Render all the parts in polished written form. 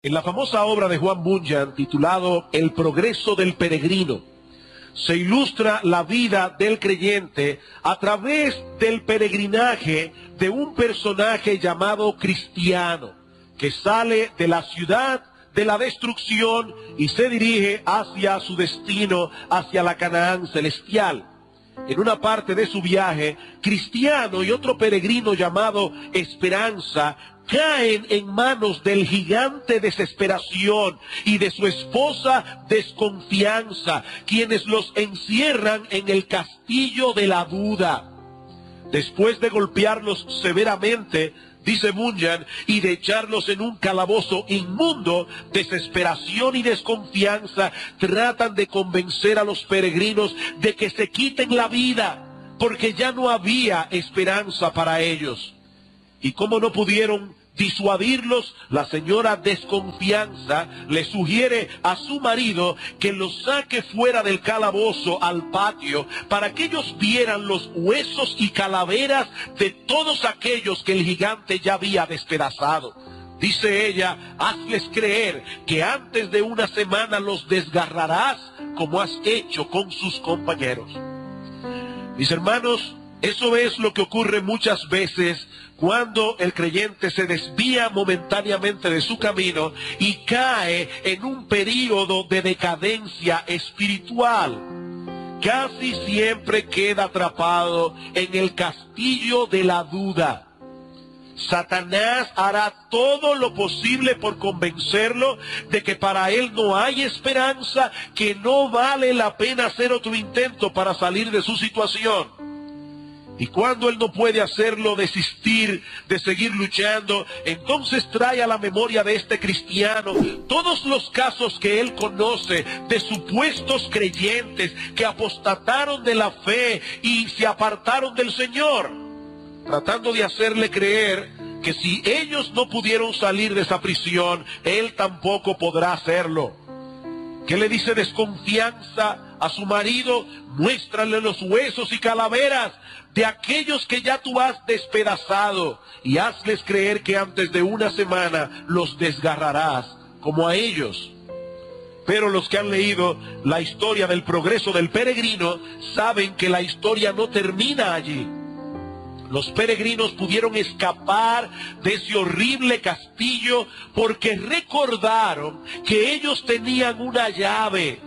En la famosa obra de Juan Bunyan, titulado El progreso del peregrino, se ilustra la vida del creyente a través del peregrinaje de un personaje llamado Cristiano, que sale de la ciudad de la destrucción y se dirige hacia su destino, hacia la Canaán celestial. En una parte de su viaje, Cristiano y otro peregrino llamado Esperanza caen en manos del gigante Desesperación y de su esposa Desconfianza, quienes los encierran en el castillo de la duda. Después de golpearlos severamente, dice Bunyan, y de echarlos en un calabozo inmundo, Desesperación y Desconfianza tratan de convencer a los peregrinos de que se quiten la vida, porque ya no había esperanza para ellos. Y como no pudieron disuadirlos, la señora Desconfianza le sugiere a su marido que los saque fuera del calabozo al patio para que ellos vieran los huesos y calaveras de todos aquellos que el gigante ya había despedazado. Dice ella, hazles creer que antes de una semana los desgarrarás como has hecho con sus compañeros. Mis hermanos, eso es lo que ocurre muchas veces cuando el creyente se desvía momentáneamente de su camino y cae en un período de decadencia espiritual. Casi siempre queda atrapado en el castillo de la duda. Satanás hará todo lo posible por convencerlo de que para él no hay esperanza, que no vale la pena hacer otro intento para salir de su situación. Y cuando él no puede hacerlo, desistir de seguir luchando, entonces trae a la memoria de este cristiano todos los casos que él conoce de supuestos creyentes que apostataron de la fe y se apartaron del Señor, tratando de hacerle creer que si ellos no pudieron salir de esa prisión, él tampoco podrá hacerlo. ¿Qué le dice Desconfianza a su marido? Muéstrale los huesos y calaveras de aquellos que ya tú has despedazado y hazles creer que antes de una semana los desgarrarás como a ellos. Pero los que han leído la historia del progreso del peregrino saben que la historia no termina allí. Los peregrinos pudieron escapar de ese horrible castillo porque recordaron que ellos tenían una llave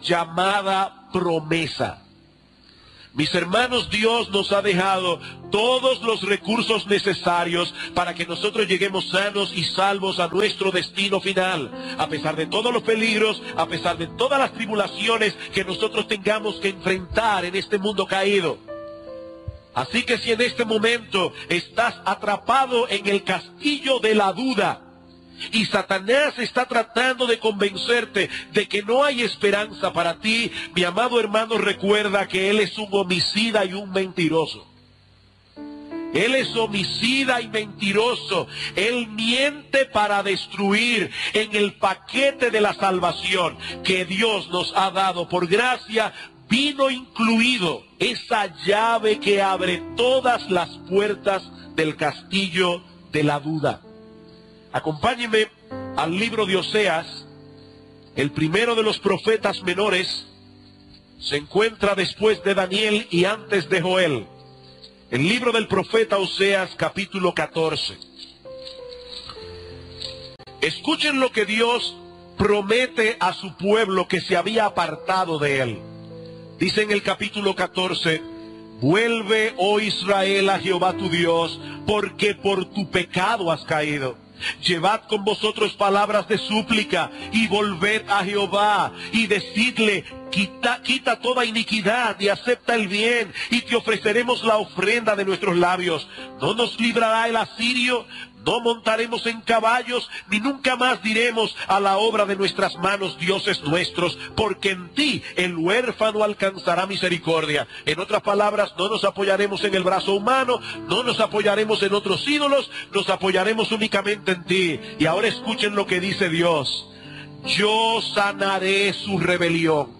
llamada promesa. Mis hermanos, Dios nos ha dejado todos los recursos necesarios para que nosotros lleguemos sanos y salvos a nuestro destino final, a pesar de todos los peligros, a pesar de todas las tribulaciones que nosotros tengamos que enfrentar en este mundo caído. Así que si en este momento estás atrapado en el castillo de la duda y Satanás está tratando de convencerte de que no hay esperanza para ti, mi amado hermano, recuerda que él es un homicida y un mentiroso. Él es homicida y mentiroso. Él miente para destruir. En el paquete de la salvación que Dios nos ha dado por gracia, vino incluido esa llave que abre todas las puertas del castillo de la duda. Acompáñenme al libro de Oseas, el primero de los profetas menores. Se encuentra después de Daniel y antes de Joel. El libro del profeta Oseas, capítulo 14. Escuchen lo que Dios promete a su pueblo que se había apartado de él. Dice en el capítulo 14, vuelve, oh Israel, a Jehová tu Dios, porque por tu pecado has caído. Llevad con vosotros palabras de súplica y volved a Jehová y decidle, quita toda iniquidad y acepta el bien y te ofreceremos la ofrenda de nuestros labios. No nos librará el asirio, no montaremos en caballos, ni nunca más diremos a la obra de nuestras manos, dioses nuestros, porque en ti el huérfano alcanzará misericordia. En otras palabras, no nos apoyaremos en el brazo humano, no nos apoyaremos en otros ídolos, nos apoyaremos únicamente en ti. Y ahora escuchen lo que dice Dios. Yo sanaré su rebelión,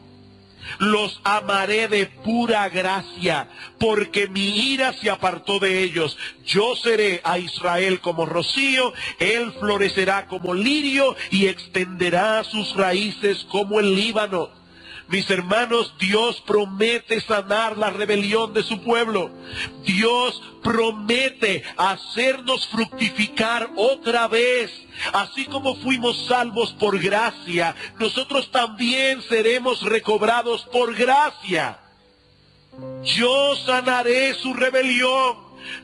los amaré de pura gracia, porque mi ira se apartó de ellos. Yo seré a Israel como rocío, él florecerá como lirio y extenderá sus raíces como el Líbano. Mis hermanos, Dios promete sanar la rebelión de su pueblo. Dios promete hacernos fructificar otra vez. Así como fuimos salvos por gracia, nosotros también seremos recobrados por gracia. Yo sanaré su rebelión.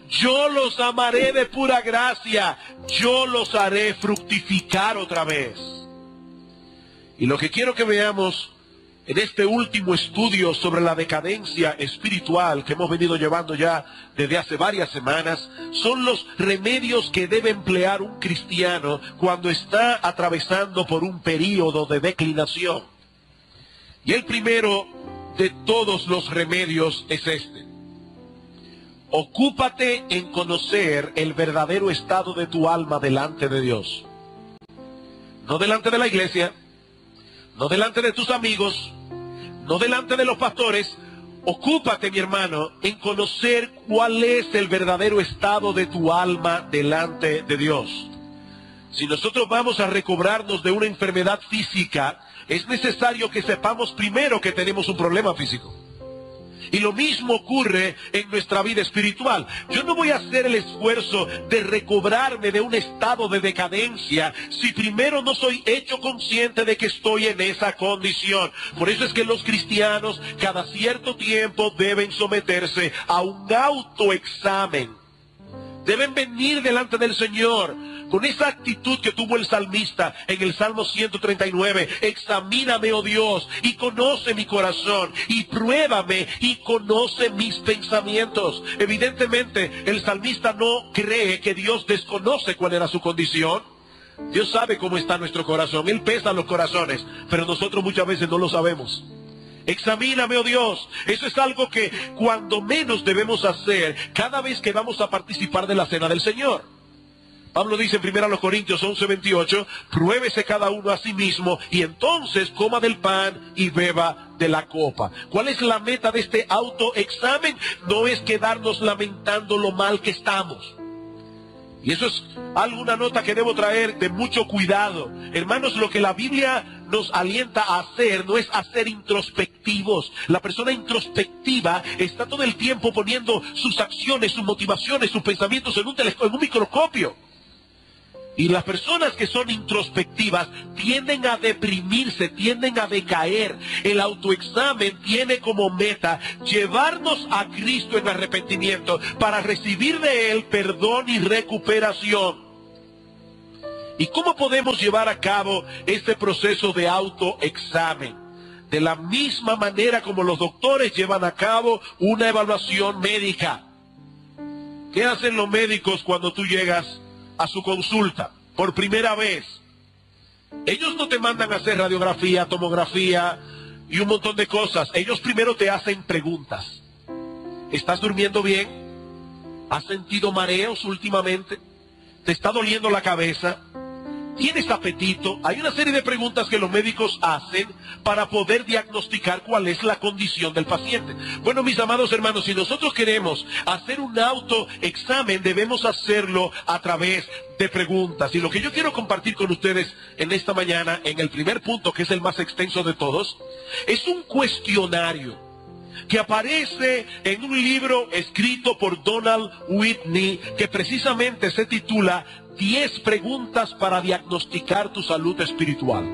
Yo los amaré de pura gracia. Yo los haré fructificar otra vez. Y lo que quiero que veamos en este último estudio sobre la decadencia espiritual que hemos venido llevando ya desde hace varias semanas, son los remedios que debe emplear un cristiano cuando está atravesando por un período de declinación. Y el primero de todos los remedios es este: ocúpate en conocer el verdadero estado de tu alma delante de Dios. No delante de la iglesia, no delante de tus amigos, no delante de los pastores. Ocúpate, mi hermano, en conocer cuál es el verdadero estado de tu alma delante de Dios. Si nosotros vamos a recobrarnos de una enfermedad física, es necesario que sepamos primero que tenemos un problema físico. Y lo mismo ocurre en nuestra vida espiritual. Yo no voy a hacer el esfuerzo de recobrarme de un estado de decadencia si primero no soy hecho consciente de que estoy en esa condición. Por eso es que los cristianos cada cierto tiempo deben someterse a un autoexamen. Deben venir delante del Señor con esa actitud que tuvo el salmista en el Salmo 139. Examíname, oh Dios, y conoce mi corazón, y pruébame y conoce mis pensamientos. Evidentemente, el salmista no cree que Dios desconoce cuál era su condición. Dios sabe cómo está nuestro corazón. Él pesa los corazones, pero nosotros muchas veces no lo sabemos. Examíname, oh Dios. Eso es algo que cuando menos debemos hacer cada vez que vamos a participar de la cena del Señor. Pablo dice en 1 Corintios 11:28, pruébese cada uno a sí mismo y entonces coma del pan y beba de la copa. ¿Cuál es la meta de este autoexamen? No es quedarnos lamentando lo mal que estamos. Y eso es alguna nota que debo traer de mucho cuidado. Hermanos, lo que la Biblia nos alienta a hacer no es a ser introspectivos. La persona introspectiva está todo el tiempo poniendo sus acciones, sus motivaciones, sus pensamientos en un microscopio. Y las personas que son introspectivas tienden a deprimirse, tienden a decaer. El autoexamen tiene como meta llevarnos a Cristo en arrepentimiento para recibir de Él perdón y recuperación. ¿Y cómo podemos llevar a cabo este proceso de autoexamen? De la misma manera como los doctores llevan a cabo una evaluación médica. ¿Qué hacen los médicos cuando tú llegas a su consulta por primera vez? Ellos no te mandan a hacer radiografía, tomografía y un montón de cosas. Ellos primero te hacen preguntas. ¿Estás durmiendo bien? ¿Has sentido mareos últimamente? ¿Te está doliendo la cabeza? ¿Tienes apetito? Hay una serie de preguntas que los médicos hacen para poder diagnosticar cuál es la condición del paciente. Bueno, mis amados hermanos, si nosotros queremos hacer un autoexamen, debemos hacerlo a través de preguntas. Y lo que yo quiero compartir con ustedes en esta mañana, en el primer punto, que es el más extenso de todos, es un cuestionario que aparece en un libro escrito por Donald Whitney, que precisamente se titula 10 preguntas para diagnosticar tu salud espiritual.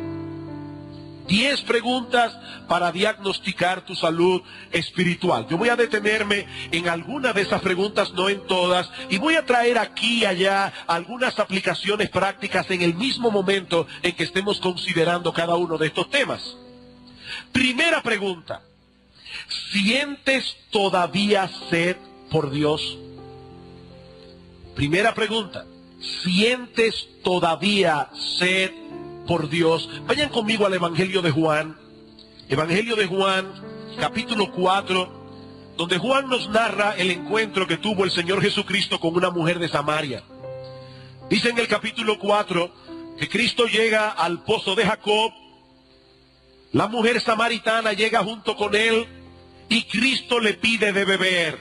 10 preguntas para diagnosticar tu salud espiritual. Yo voy a detenerme en algunas de esas preguntas, no en todas, y voy a traer aquí y allá algunas aplicaciones prácticas en el mismo momento en que estemos considerando cada uno de estos temas. Primera pregunta: ¿sientes todavía sed por Dios? Primera pregunta: ¿sientes todavía sed por Dios? Vayan conmigo al Evangelio de Juan. Evangelio de Juan, capítulo 4, donde Juan nos narra el encuentro que tuvo el Señor Jesucristo con una mujer de Samaria. Dice en el capítulo 4 que Cristo llega al pozo de Jacob La mujer samaritana llega junto con él y Cristo le pide de beber.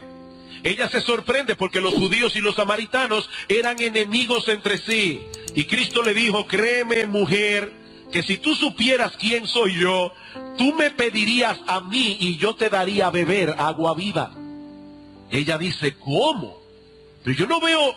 Ella se sorprende porque los judíos y los samaritanos eran enemigos entre sí. Y Cristo le dijo, créeme, mujer, que si tú supieras quién soy yo, tú me pedirías a mí y yo te daría a beber agua viva. Ella dice, ¿cómo? Pero yo no veo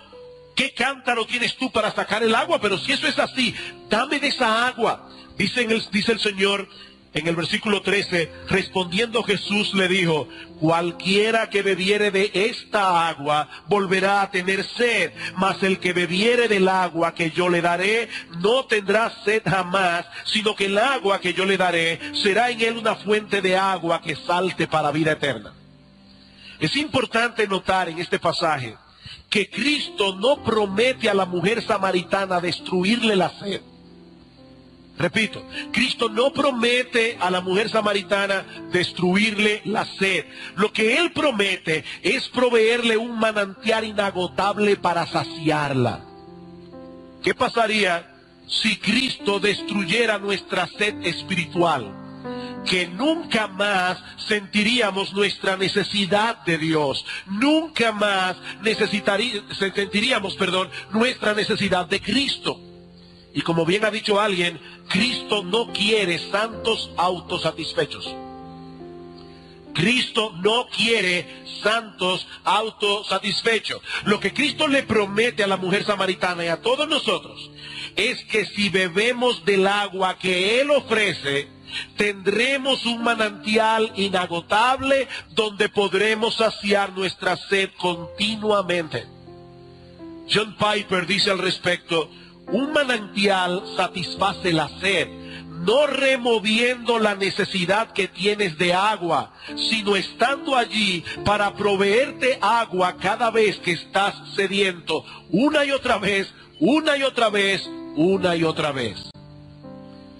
qué cántaro tienes tú para sacar el agua, pero si eso es así, dame de esa agua. Dice el Señor en el versículo 13, respondiendo Jesús le dijo, cualquiera que bebiere de esta agua volverá a tener sed, mas el que bebiere del agua que yo le daré no tendrá sed jamás, sino que el agua que yo le daré será en él una fuente de agua que salte para vida eterna. Es importante notar en este pasaje que Cristo no promete a la mujer samaritana destruirle la sed. Repito, Cristo no promete a la mujer samaritana destruirle la sed. Lo que Él promete es proveerle un manantial inagotable para saciarla. ¿Qué pasaría si Cristo destruyera nuestra sed espiritual? Que nunca más sentiríamos nuestra necesidad de Dios. Nunca más sentiríamos nuestra necesidad de Cristo. Y como bien ha dicho alguien, Cristo no quiere santos autosatisfechos. Cristo no quiere santos autosatisfechos. Lo que Cristo le promete a la mujer samaritana y a todos nosotros es que si bebemos del agua que Él ofrece, tendremos un manantial inagotable donde podremos saciar nuestra sed continuamente. John Piper dice al respecto, un manantial satisface la sed, no removiendo la necesidad que tienes de agua, sino estando allí para proveerte agua cada vez que estás sediento, una y otra vez, una y otra vez, una y otra vez.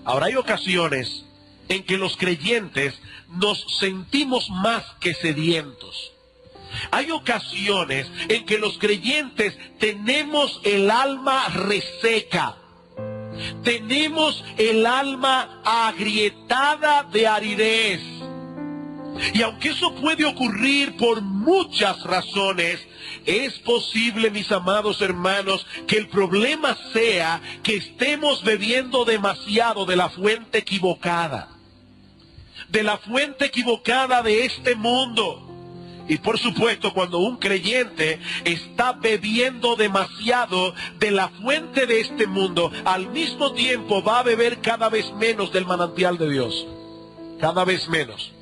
Ahora hay ocasiones en que los creyentes nos sentimos más que sedientos. Hay ocasiones en que los creyentes tenemos el alma reseca. Tenemos el alma agrietada de aridez. Y aunque eso puede ocurrir por muchas razones, es posible, mis amados hermanos, que el problema sea que estemos bebiendo demasiado de la fuente equivocada. De la fuente equivocada de este mundo. Y por supuesto, cuando un creyente está bebiendo demasiado de la fuente de este mundo, al mismo tiempo va a beber cada vez menos del manantial de Dios. Cada vez menos.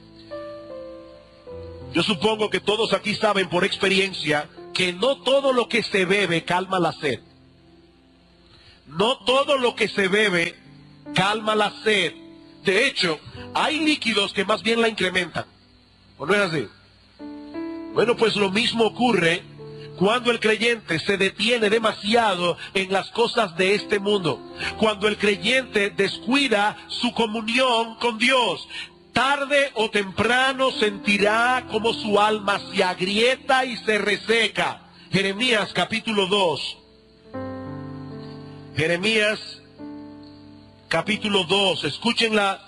Yo supongo que todos aquí saben por experiencia que no todo lo que se bebe calma la sed. No todo lo que se bebe calma la sed. De hecho, hay líquidos que más bien la incrementan. ¿O no es así? Bueno, pues lo mismo ocurre cuando el creyente se detiene demasiado en las cosas de este mundo. Cuando el creyente descuida su comunión con Dios. Tarde o temprano sentirá como su alma se agrieta y se reseca. Jeremías capítulo 2. Jeremías capítulo 2. Escuchen la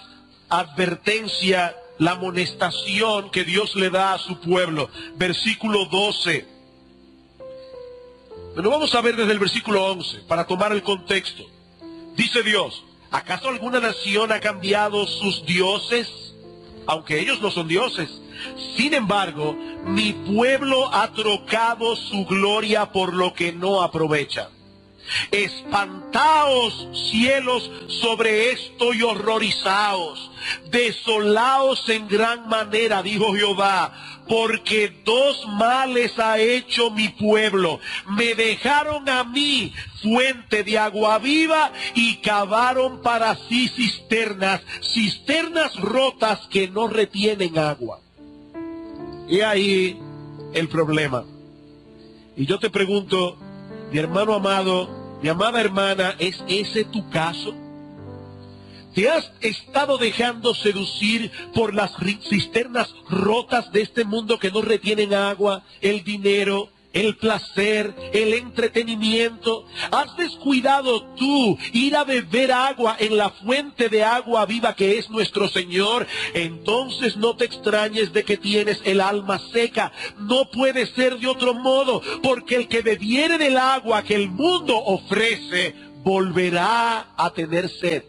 advertencia, la amonestación que Dios le da a su pueblo. Versículo 12. Pero vamos a ver desde el versículo 11 para tomar el contexto. Dice Dios, ¿acaso alguna nación ha cambiado sus dioses? Aunque ellos no son dioses. Sin embargo, mi pueblo ha trocado su gloria por lo que no aprovecha. Espantaos, cielos, sobre esto y horrorizaos. Desolaos en gran manera, dijo Jehová, porque dos males ha hecho mi pueblo. Me dejaron a mí fuente de agua viva y cavaron para sí cisternas, cisternas rotas que no retienen agua. Y ahí el problema. Y yo te pregunto, mi hermano amado, mi amada hermana, ¿es ese tu caso? ¿Te has estado dejando seducir por las cisternas rotas de este mundo que no retienen agua, el dinero, el placer, el entretenimiento. ¿Has descuidado tú ir a beber agua en la fuente de agua viva que es nuestro Señor? Entonces no te extrañes de que tienes el alma seca. No puede ser de otro modo, porque el que bebiere del agua que el mundo ofrece, volverá a tener sed.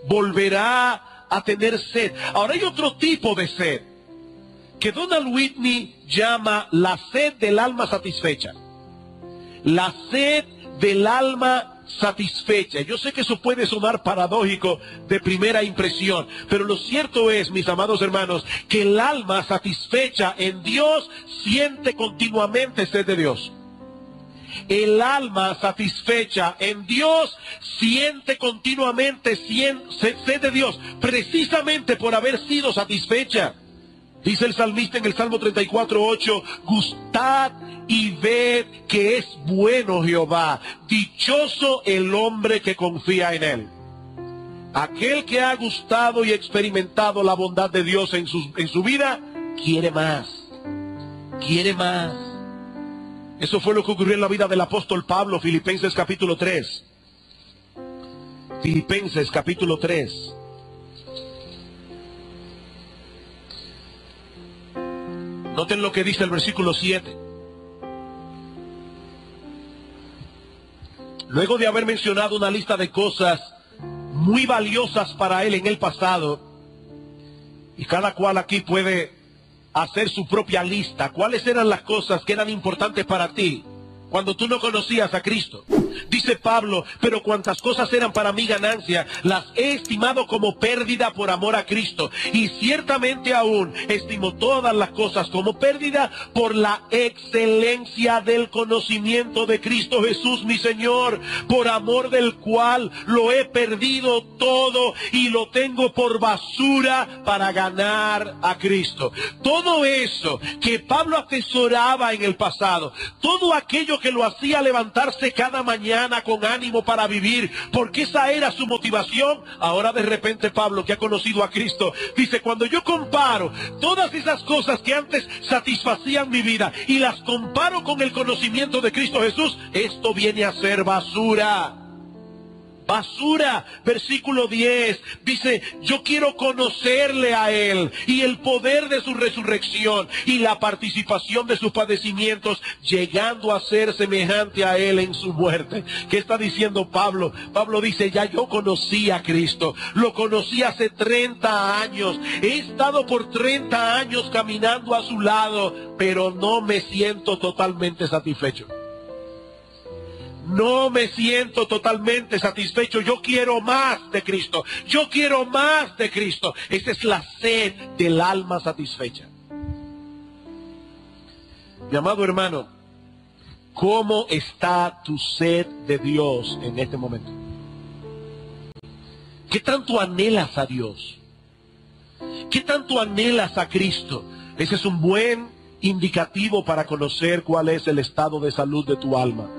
Volverá a tener sed. Ahora hay otro tipo de sed que Donald Whitney llama la sed del alma satisfecha. La sed del alma satisfecha. Yo sé que eso puede sonar paradójico de primera impresión, pero lo cierto es, mis amados hermanos, que el alma satisfecha en Dios siente continuamente sed de Dios. El alma satisfecha en Dios siente continuamente sed de Dios, precisamente por haber sido satisfecha. Dice el salmista en el Salmo 34:8, gustad y ved que es bueno Jehová, dichoso el hombre que confía en él. Aquel que ha gustado y experimentado la bondad de Dios en su vida, quiere más, quiere más. Eso fue lo que ocurrió en la vida del apóstol Pablo, Filipenses capítulo 3. Filipenses capítulo 3. Noten lo que dice el versículo 7. Luego de haber mencionado una lista de cosas muy valiosas para él en el pasado, y cada cual aquí puede hacer su propia lista. ¿Cuáles eran las cosas que eran importantes para ti cuando tú no conocías a Cristo? Dice Pablo, pero cuantas cosas eran para mí ganancia, las he estimado como pérdida por amor a Cristo. Y ciertamente aún estimo todas las cosas como pérdida por la excelencia del conocimiento de Cristo Jesús mi Señor, por amor del cual lo he perdido todo y lo tengo por basura para ganar a Cristo. Todo eso que Pablo atesoraba en el pasado, todo aquello que lo hacía levantarse cada mañana con ánimo para vivir, porque esa era su motivación. Ahora de repente Pablo, que ha conocido a Cristo, dice, cuando yo comparo todas esas cosas que antes satisfacían mi vida y las comparo con el conocimiento de Cristo Jesús, esto viene a ser basura. Basura. Versículo 10 dice, yo quiero conocerle a Él y el poder de su resurrección y la participación de sus padecimientos, llegando a ser semejante a Él en su muerte. ¿Qué está diciendo Pablo? Pablo dice, ya yo conocí a Cristo, lo conocí hace 30 años, he estado por 30 años caminando a su lado, pero no me siento totalmente satisfecho. No me siento totalmente satisfecho. Yo quiero más de Cristo. Yo quiero más de Cristo. Esa es la sed del alma satisfecha. Mi amado hermano, ¿cómo está tu sed de Dios en este momento? ¿Qué tanto anhelas a Dios? ¿Qué tanto anhelas a Cristo? Ese es un buen indicativo para conocer cuál es el estado de salud de tu alma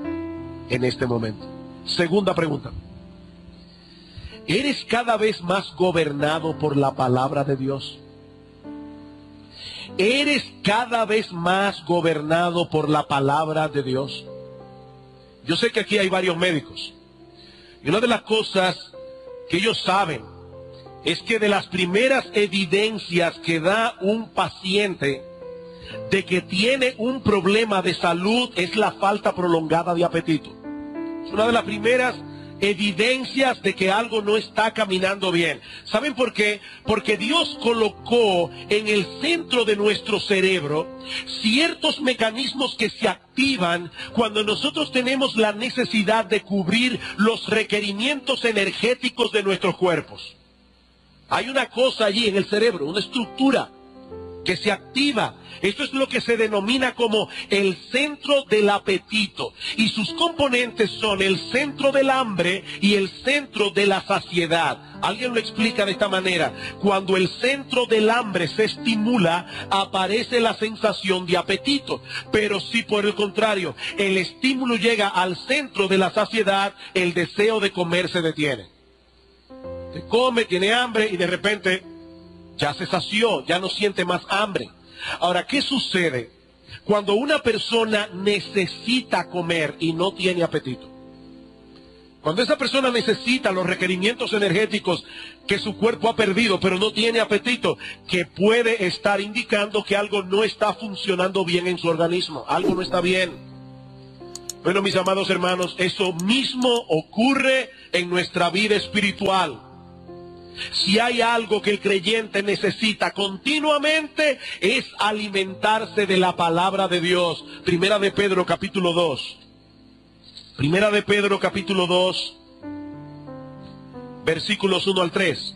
en este momento. Segunda pregunta. ¿Eres cada vez más gobernado por la palabra de Dios? ¿Eres cada vez más gobernado por la palabra de Dios? Yo sé que aquí hay varios médicos. Y una de las cosas que ellos saben es que de las primeras evidencias que da un paciente de que tiene un problema de salud es la falta prolongada de apetito. Es una de las primeras evidencias de que algo no está caminando bien. ¿Saben por qué? Porque Dios colocó en el centro de nuestro cerebro ciertos mecanismos que se activan cuando nosotros tenemos la necesidad de cubrir los requerimientos energéticos de nuestros cuerpos. Hay una cosa allí en el cerebro, una estructura que se activa. Esto es lo que se denomina como el centro del apetito. Y sus componentes son el centro del hambre y el centro de la saciedad. Alguien lo explica de esta manera. Cuando el centro del hambre se estimula, aparece la sensación de apetito. Pero si por el contrario, el estímulo llega al centro de la saciedad, el deseo de comer se detiene. Se come, tiene hambre y de repente ya se sació, ya no siente más hambre. Ahora, ¿qué sucede? Cuando una persona necesita comer y no tiene apetito. Cuando esa persona necesita los requerimientos energéticos que su cuerpo ha perdido, pero no tiene apetito, que puede estar indicando que algo no está funcionando bien en su organismo, algo no está bien. Bueno, mis amados hermanos, eso mismo ocurre en nuestra vida espiritual. Si hay algo que el creyente necesita continuamente, es alimentarse de la palabra de Dios. Primera de Pedro capítulo 2. Primera de Pedro capítulo 2, versículos 1 al 3.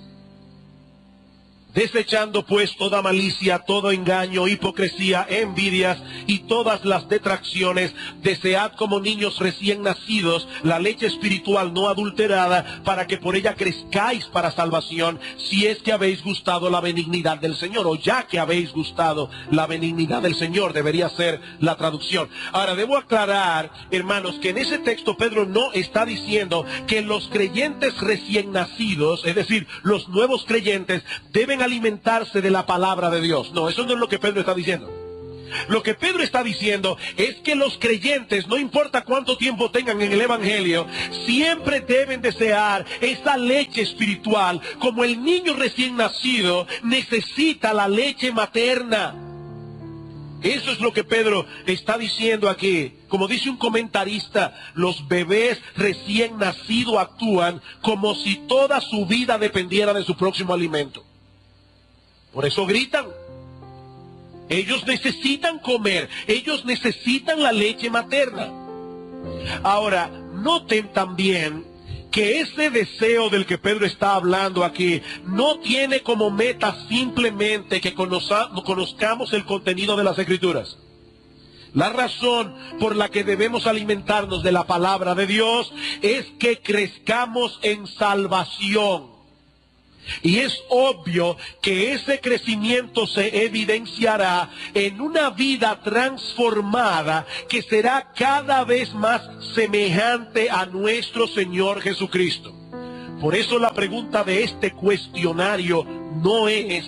Desechando pues toda malicia, todo engaño, hipocresía, envidias y todas las detracciones, desead como niños recién nacidos la leche espiritual no adulterada, para que por ella crezcáis para salvación, si es que habéis gustado la benignidad del Señor, o ya que habéis gustado la benignidad del Señor, debería ser la traducción. Ahora, debo aclarar, hermanos, que en ese texto Pedro no está diciendo que los creyentes recién nacidos, es decir, los nuevos creyentes, deben alimentarse de la palabra de Dios. No, eso no es lo que Pedro está diciendo. Lo que Pedro está diciendo es que los creyentes, no importa cuánto tiempo tengan en el Evangelio, siempre deben desear esa leche espiritual, como el niño recién nacido necesita la leche materna. Eso es lo que Pedro está diciendo aquí. Como dice un comentarista, los bebés recién nacidos actúan como si toda su vida dependiera de su próximo alimento. Por eso gritan. Ellos necesitan comer, ellos necesitan la leche materna. Ahora, noten también que ese deseo del que Pedro está hablando aquí no tiene como meta simplemente que conozcamos el contenido de las Escrituras. La razón por la que debemos alimentarnos de la palabra de Dios es que crezcamos en salvación. Y es obvio que ese crecimiento se evidenciará en una vida transformada que será cada vez más semejante a nuestro Señor Jesucristo. Por eso la pregunta de este cuestionario no es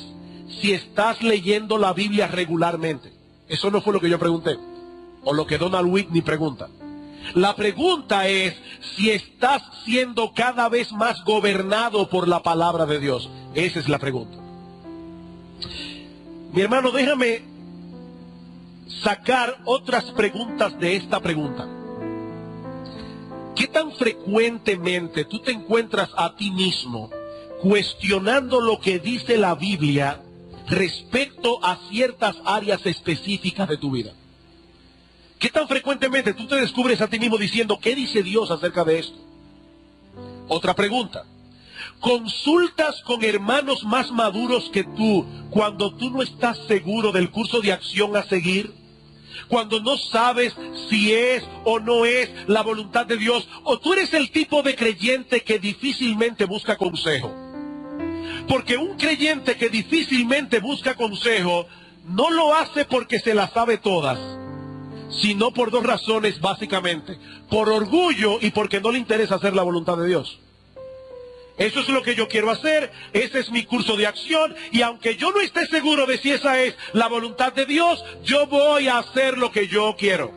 si estás leyendo la Biblia regularmente. Eso no fue lo que yo pregunté, o lo que Donald Whitney pregunta. La pregunta es si estás siendo cada vez más gobernado por la palabra de Dios. Esa es la pregunta. Mi hermano, déjame sacar otras preguntas de esta pregunta. ¿Qué tan frecuentemente tú te encuentras a ti mismo cuestionando lo que dice la Biblia respecto a ciertas áreas específicas de tu vida? ¿Qué tan frecuentemente tú te descubres a ti mismo diciendo, ¿qué dice Dios acerca de esto? Otra pregunta. ¿Consultas con hermanos más maduros que tú cuando tú no estás seguro del curso de acción a seguir? Cuando no sabes si es o no es la voluntad de Dios. ¿O tú eres el tipo de creyente que difícilmente busca consejo? Porque un creyente que difícilmente busca consejo no lo hace porque se las sabe todas, sino por dos razones básicamente: por orgullo y porque no le interesa hacer la voluntad de Dios. Eso es lo que yo quiero hacer, ese es mi curso de acción, y aunque yo no esté seguro de si esa es la voluntad de Dios, yo voy a hacer lo que yo quiero.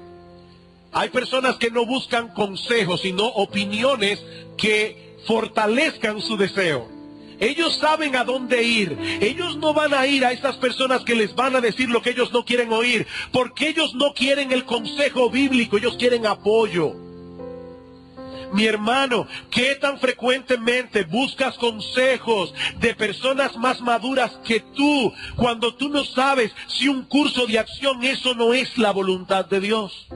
Hay personas que no buscan consejos, sino opiniones que fortalezcan su deseo. Ellos saben a dónde ir. Ellos no van a ir a esas personas que les van a decir lo que ellos no quieren oír, porque ellos no quieren el consejo bíblico, ellos quieren apoyo. Mi hermano, ¿qué tan frecuentemente buscas consejos de personas más maduras que tú, cuando tú no sabes si un curso de acción eso no es la voluntad de Dios?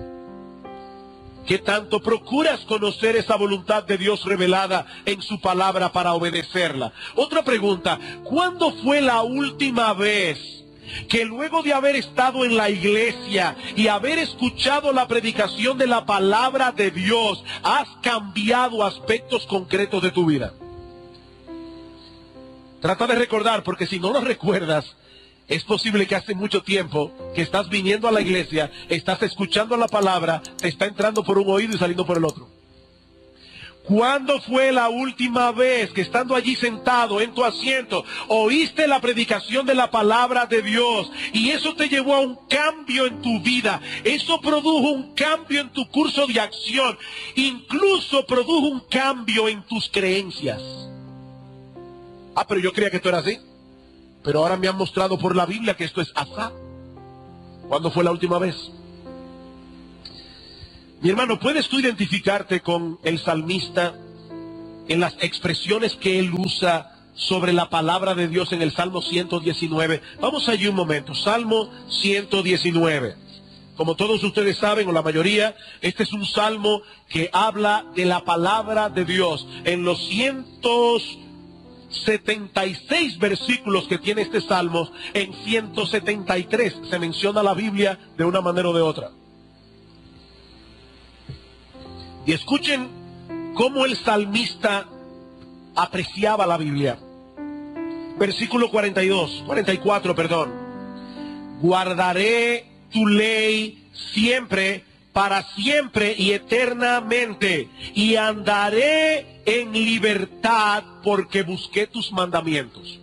¿Qué tanto procuras conocer esa voluntad de Dios revelada en su palabra para obedecerla? Otra pregunta: ¿cuándo fue la última vez que luego de haber estado en la iglesia y haber escuchado la predicación de la palabra de Dios, has cambiado aspectos concretos de tu vida? Trata de recordar, porque si no lo recuerdas, es posible que hace mucho tiempo que estás viniendo a la iglesia, estás escuchando la palabra, te está entrando por un oído y saliendo por el otro. ¿Cuándo fue la última vez que estando allí sentado en tu asiento oíste la predicación de la palabra de Dios y eso te llevó a un cambio en tu vida? Eso produjo un cambio en tu curso de acción, incluso produjo un cambio en tus creencias. Ah, pero yo creía que esto era así, pero ahora me han mostrado por la Biblia que esto es asá. ¿Cuándo fue la última vez? Mi hermano, ¿puedes tú identificarte con el salmista en las expresiones que él usa sobre la palabra de Dios en el Salmo 119? Vamos allí un momento. Salmo 119. Como todos ustedes saben, o la mayoría, este es un salmo que habla de la palabra de Dios. En los 176 versículos que tiene este salmo, en 173 se menciona la Biblia de una manera o de otra. Y escuchen cómo el salmista apreciaba la Biblia. Versículo 44, perdón. Guardaré tu ley siempre, para siempre y eternamente, y andaré en libertad porque busqué tus mandamientos.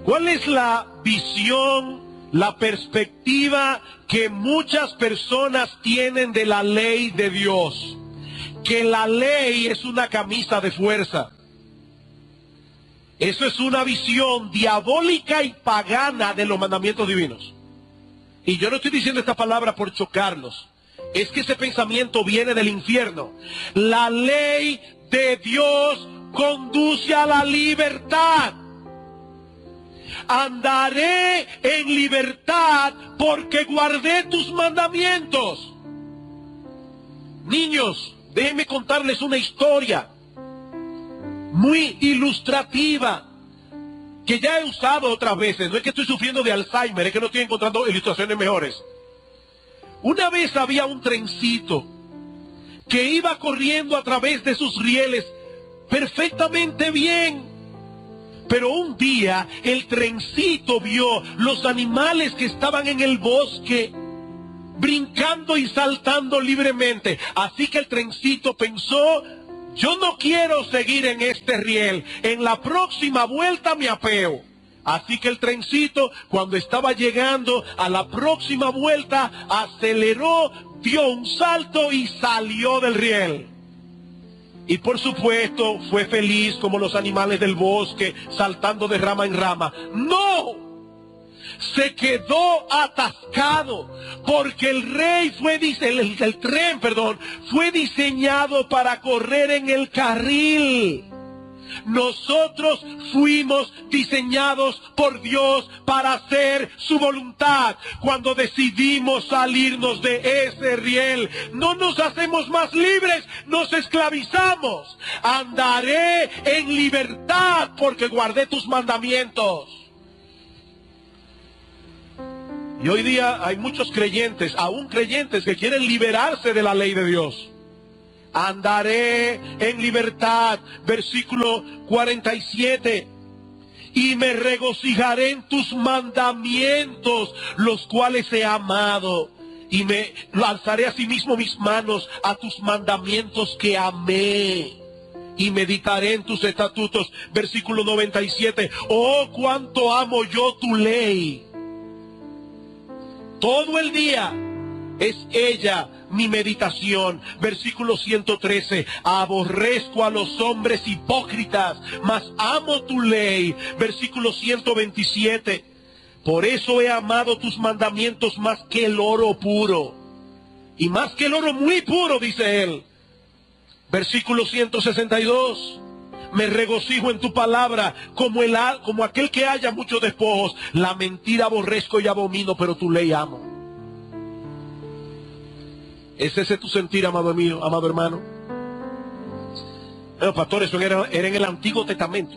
¿Cuál es la visión, la perspectiva que muchas personas tienen de la ley de Dios? Que la ley es una camisa de fuerza. Eso es una visión diabólica y pagana de los mandamientos divinos. Y yo no estoy diciendo esta palabra por chocarlos. Es que ese pensamiento viene del infierno. La ley de Dios conduce a la libertad. Andaré en libertad porque guardé tus mandamientos. Niños, déjenme contarles una historia muy ilustrativa que ya he usado otras veces. No es que estoy sufriendo de Alzheimer, es que no estoy encontrando ilustraciones mejores. Una vez había un trencito que iba corriendo a través de sus rieles perfectamente bien. Pero un día el trencito vio los animales que estaban en el bosque brincando y saltando libremente. Así que el trencito pensó: yo no quiero seguir en este riel, en la próxima vuelta me apeo. Así que el trencito, cuando estaba llegando a la próxima vuelta, aceleró, dio un salto y salió del riel. Y por supuesto fue feliz como los animales del bosque, saltando de rama en rama. ¡No! Se quedó atascado, porque el tren fue diseñado para correr en el carril. Nosotros fuimos diseñados por Dios para hacer su voluntad. Cuando decidimos salirnos de ese riel, no nos hacemos más libres, nos esclavizamos. Andaré en libertad porque guardé tus mandamientos. Y hoy día hay muchos creyentes, aún creyentes, que quieren liberarse de la ley de Dios. Andaré en libertad, versículo 47. Y me regocijaré en tus mandamientos, los cuales he amado. Y me alzaré asimismo mis manos a tus mandamientos que amé. Y meditaré en tus estatutos, versículo 97. Oh, cuánto amo yo tu ley. Todo el día es ella mi meditación. Versículo 113. Aborrezco a los hombres hipócritas, mas amo tu ley. Versículo 127. Por eso he amado tus mandamientos más que el oro puro. Y más que el oro muy puro, dice él. Versículo 162. Me regocijo en tu palabra como aquel que haya muchos despojos. La mentira aborrezco y abomino, pero tu ley amo. ¿Es ese tu sentir, amado mío, amado hermano? Bueno, pastor, eso era en el Antiguo Testamento.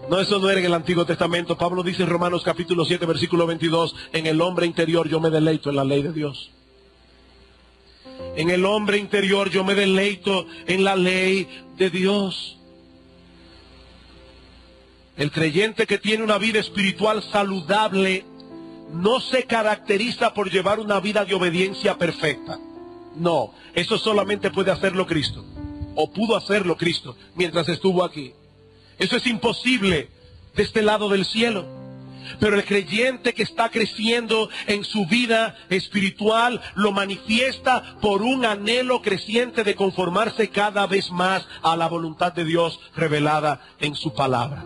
No, eso no era en el Antiguo Testamento. Pablo dice en Romanos capítulo 7, versículo 22, en el hombre interior yo me deleito en la ley de Dios. En el hombre interior yo me deleito en la ley de Dios. El creyente que tiene una vida espiritual saludable no se caracteriza por llevar una vida de obediencia perfecta. No, eso solamente puede hacerlo Cristo, o pudo hacerlo Cristo mientras estuvo aquí. Eso es imposible de este lado del cielo. Pero el creyente que está creciendo en su vida espiritual lo manifiesta por un anhelo creciente de conformarse cada vez más a la voluntad de Dios revelada en su palabra.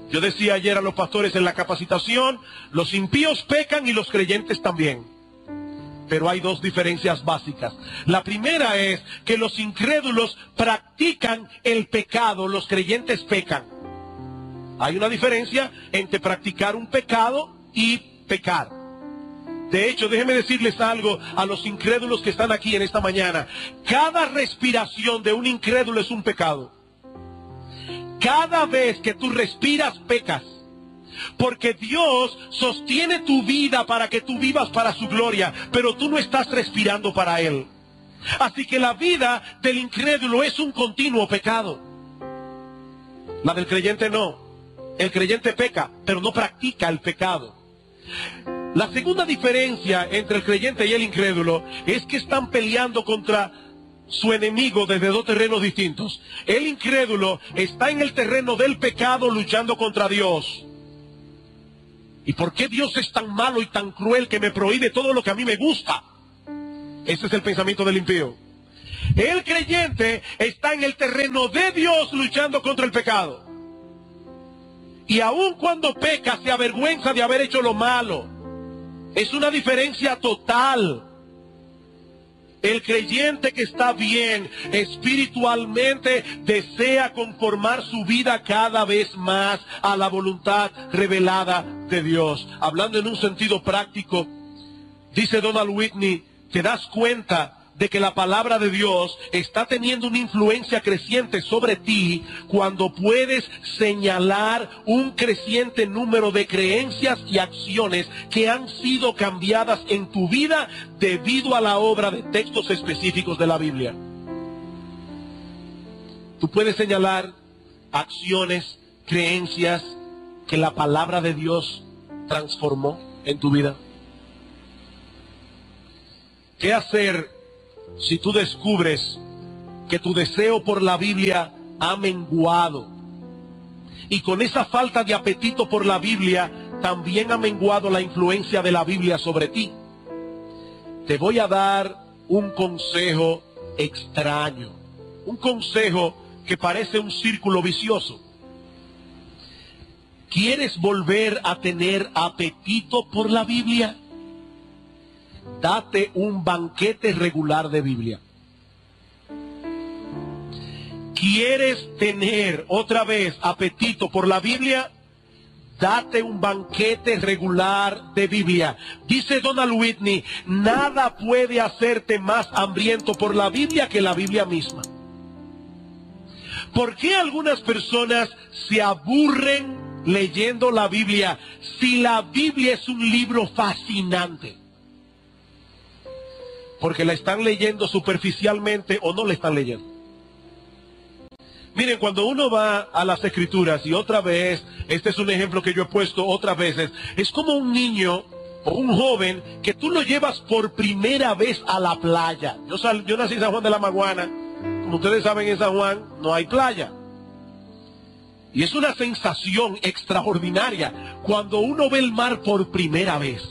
Yo decía ayer a los pastores en la capacitación, los impíos pecan y los creyentes también. Pero hay dos diferencias básicas. La primera es que los incrédulos practican el pecado, los creyentes pecan. Hay una diferencia entre practicar un pecado y pecar. De hecho, déjenme decirles algo a los incrédulos que están aquí en esta mañana. Cada respiración de un incrédulo es un pecado. Cada vez que tú respiras, pecas. Porque Dios sostiene tu vida para que tú vivas para su gloria, pero tú no estás respirando para Él. Así que la vida del incrédulo es un continuo pecado. La del creyente no. El creyente peca, pero no practica el pecado. La segunda diferencia entre el creyente y el incrédulo es que están peleando contra su enemigo desde dos terrenos distintos. El incrédulo está en el terreno del pecado luchando contra Dios. ¿Y por qué Dios es tan malo y tan cruel que me prohíbe todo lo que a mí me gusta? Ese es el pensamiento del impío. El creyente está en el terreno de Dios luchando contra el pecado. Y aun cuando peca, se avergüenza de haber hecho lo malo. Es una diferencia total. El creyente que está bien espiritualmente desea conformar su vida cada vez más a la voluntad revelada de Dios. Hablando en un sentido práctico, dice Donald Whitney, te das cuenta de que la palabra de Dios está teniendo una influencia creciente sobre ti cuando puedes señalar un creciente número de creencias y acciones que han sido cambiadas en tu vida debido a la obra de textos específicos de la Biblia. Tú puedes señalar acciones, creencias que la palabra de Dios transformó en tu vida. ¿Qué hacer si tú descubres que tu deseo por la Biblia ha menguado? Y con esa falta de apetito por la Biblia, también ha menguado la influencia de la Biblia sobre ti. Te voy a dar un consejo extraño. Un consejo que parece un círculo vicioso. ¿Quieres volver a tener apetito por la Biblia? Date un banquete regular de Biblia. ¿Quieres tener otra vez apetito por la Biblia? Date un banquete regular de Biblia. Dice Donald Whitney, nada puede hacerte más hambriento por la Biblia que la Biblia misma. ¿Por qué algunas personas se aburren leyendo la Biblia si la Biblia es un libro fascinante? Porque la están leyendo superficialmente o no la están leyendo. Miren, cuando uno va a las Escrituras, y otra vez, este es un ejemplo que yo he puesto otras veces, es como un niño o un joven que tú lo llevas por primera vez a la playa. Yo nací en San Juan de la Maguana. Como ustedes saben, en San Juan no hay playa. Y es una sensación extraordinaria cuando uno ve el mar por primera vez.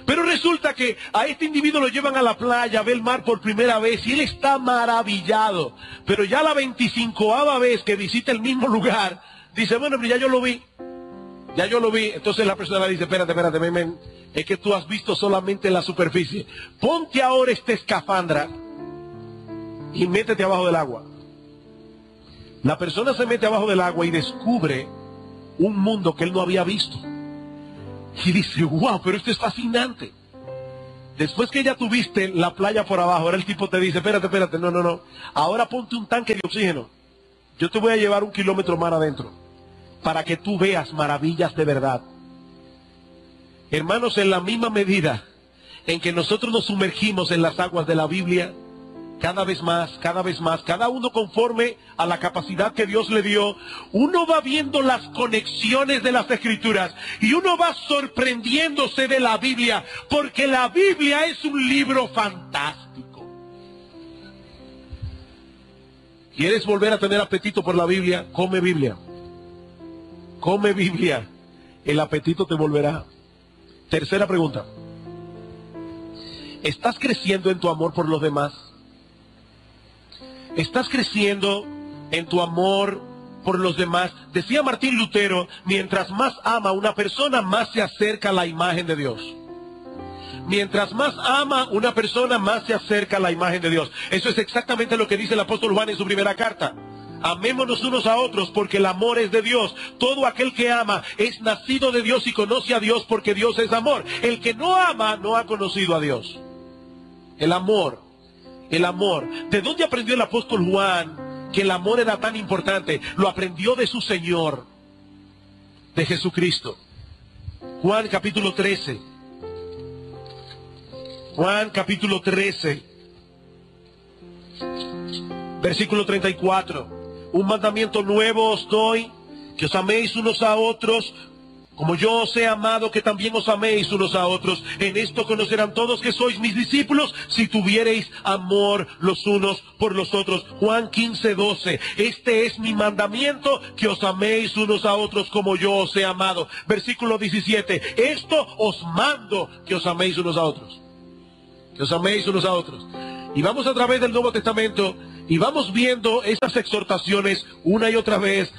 Pero resulta que a este individuo lo llevan a la playa, ve el mar por primera vez y él está maravillado. Pero ya la 25ª vez que visita el mismo lugar, dice, bueno, pero ya yo lo vi. Ya yo lo vi. Entonces la persona le dice, espérate, es que tú has visto solamente la superficie. Ponte ahora esta escafandra y métete abajo del agua. La persona se mete abajo del agua y descubre un mundo que él no había visto. Y dice, wow, pero esto es fascinante. Después que ya tuviste la playa por abajo, ahora el tipo te dice, espérate, no. Ahora ponte un tanque de oxígeno. Yo te voy a llevar 1 kilómetro más adentro, para que tú veas maravillas de verdad. Hermanos, en la misma medida en que nosotros nos sumergimos en las aguas de la Biblia, cada vez más, cada uno conforme a la capacidad que Dios le dio, uno va viendo las conexiones de las Escrituras y uno va sorprendiéndose de la Biblia, porque la Biblia es un libro fantástico. ¿Quieres volver a tener apetito por la Biblia? Come Biblia. Come Biblia. El apetito te volverá. Tercera pregunta. ¿Estás creciendo en tu amor por los demás? ¿Estás creciendo en tu amor por los demás? Decía Martín Lutero, mientras más ama a una persona, más se acerca a la imagen de Dios. Mientras más ama una persona, más se acerca a la imagen de Dios. Eso es exactamente lo que dice el apóstol Juan en su primera carta. Amémonos unos a otros porque el amor es de Dios. Todo aquel que ama es nacido de Dios y conoce a Dios porque Dios es amor. El que no ama no ha conocido a Dios. El amor. El amor. ¿De dónde aprendió el apóstol Juan que el amor era tan importante? Lo aprendió de su Señor, de Jesucristo. Juan capítulo 13. Juan capítulo 13. Versículo 34. Un mandamiento nuevo os doy, que os améis unos a otros, como yo os he amado, que también os améis unos a otros. En esto conocerán todos que sois mis discípulos, si tuviereis amor los unos por los otros. Juan 15:12. Este es mi mandamiento, que os améis unos a otros como yo os he amado. Versículo 17. Esto os mando, que os améis unos a otros. Que os améis unos a otros. Y vamos a través del Nuevo Testamento y vamos viendo estas exhortaciones una y otra vez,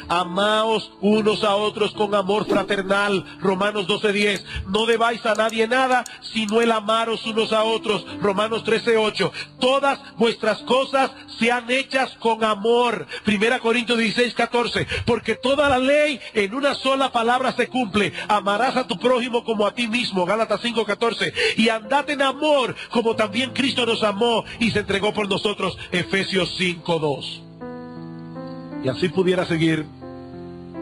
amaos unos a otros con amor fraternal, Romanos 12:10, no debáis a nadie nada, sino el amaros unos a otros, Romanos 13:8, todas vuestras cosas sean hechas con amor, 1 Corintios 16:14, porque toda la ley en una sola palabra se cumple, amarás a tu prójimo como a ti mismo, Gálatas 5:14, y andad en amor, como también Cristo nos amó y se entregó por nosotros, Efesios 5:2. Y así pudiera seguir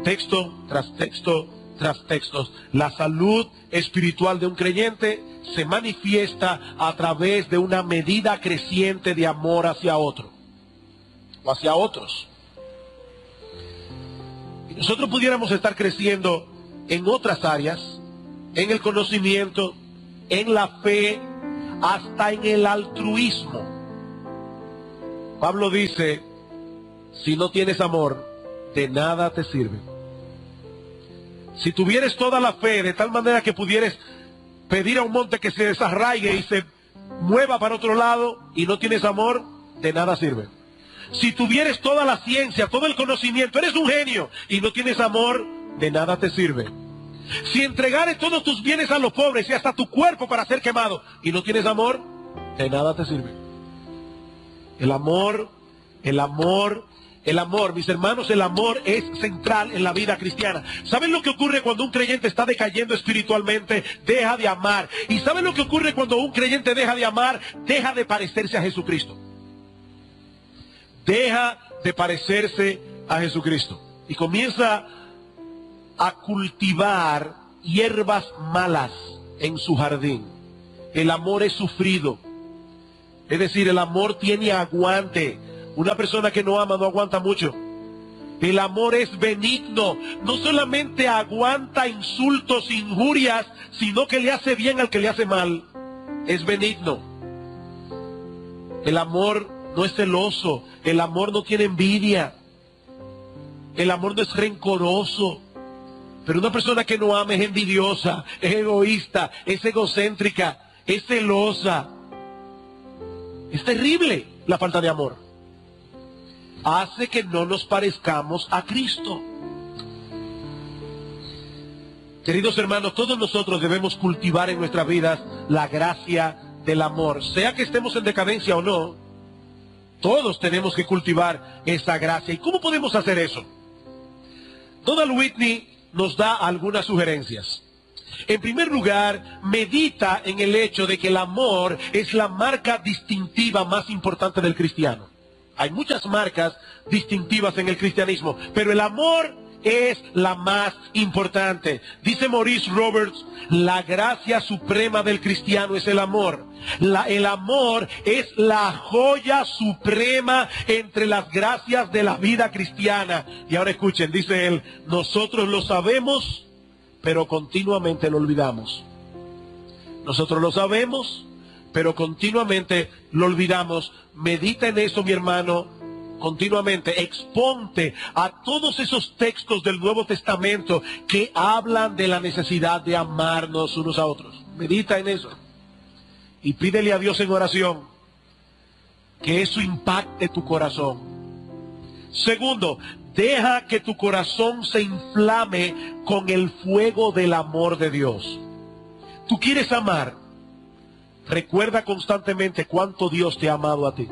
texto tras texto tras textos. La salud espiritual de un creyente se manifiesta a través de una medida creciente de amor hacia otro o hacia otros. Y nosotros pudiéramos estar creciendo en otras áreas, en el conocimiento, en la fe, hasta en el altruismo. Pablo dice, si no tienes amor, de nada te sirve. Si tuvieres toda la fe de tal manera que pudieres pedir a un monte que se desarraigue y se mueva para otro lado y no tienes amor, de nada sirve. Si tuvieres toda la ciencia, todo el conocimiento, eres un genio y no tienes amor, de nada te sirve. Si entregares todos tus bienes a los pobres y hasta tu cuerpo para ser quemado y no tienes amor, de nada te sirve. El amor, mis hermanos, el amor es central en la vida cristiana. ¿Saben lo que ocurre cuando un creyente está decayendo espiritualmente? Deja de amar. ¿Y saben lo que ocurre cuando un creyente deja de amar? Deja de parecerse a Jesucristo. Deja de parecerse a Jesucristo. Y comienza a cultivar hierbas malas en su jardín. El amor es sufrido. Es decir, el amor tiene aguante. Una persona que no ama no aguanta mucho. El amor es benigno. No solamente aguanta insultos, injurias, sino que le hace bien al que le hace mal. Es benigno. El amor no es celoso. El amor no tiene envidia. El amor no es rencoroso. Pero una persona que no ama es envidiosa, es egoísta, es egocéntrica, es celosa. Es terrible la falta de amor. Hace que no nos parezcamos a Cristo. Queridos hermanos, todos nosotros debemos cultivar en nuestras vidas la gracia del amor. Sea que estemos en decadencia o no, todos tenemos que cultivar esa gracia. ¿Y cómo podemos hacer eso? Donald Whitney nos da algunas sugerencias. En primer lugar, medita en el hecho de que el amor es la marca distintiva más importante del cristiano. Hay muchas marcas distintivas en el cristianismo, pero el amor es la más importante. Dice Maurice Roberts, la gracia suprema del cristiano es el amor. El amor es la joya suprema entre las gracias de la vida cristiana. Y ahora escuchen, dice él, nosotros lo sabemos, pero continuamente lo olvidamos. Nosotros lo sabemos, pero continuamente lo olvidamos. Medita en eso, mi hermano, continuamente. Exponte a todos esos textos del Nuevo Testamento que hablan de la necesidad de amarnos unos a otros. Medita en eso. Y pídele a Dios en oración que eso impacte tu corazón. Segundo, deja que tu corazón se inflame con el fuego del amor de Dios. Tú quieres amar. Recuerda constantemente cuánto Dios te ha amado a ti.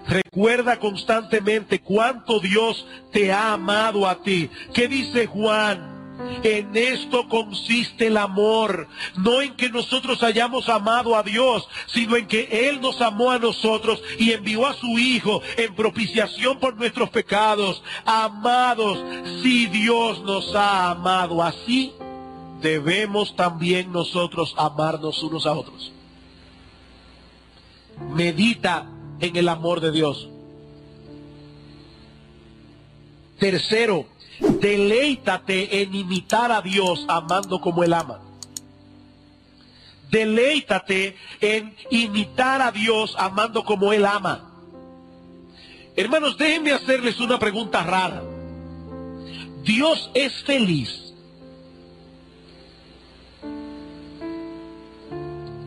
Recuerda constantemente cuánto Dios te ha amado a ti. ¿Qué dice Juan? En esto consiste el amor, no en que nosotros hayamos amado a Dios, sino en que Él nos amó a nosotros y envió a su Hijo en propiciación por nuestros pecados. Amados, si Dios nos ha amado así, debemos también nosotros amarnos unos a otros. Medita en el amor de Dios. Tercero, deleítate en imitar a Dios amando como Él ama. Deleítate en imitar a Dios amando como Él ama. Hermanos, déjenme hacerles una pregunta rara. ¿Dios es feliz?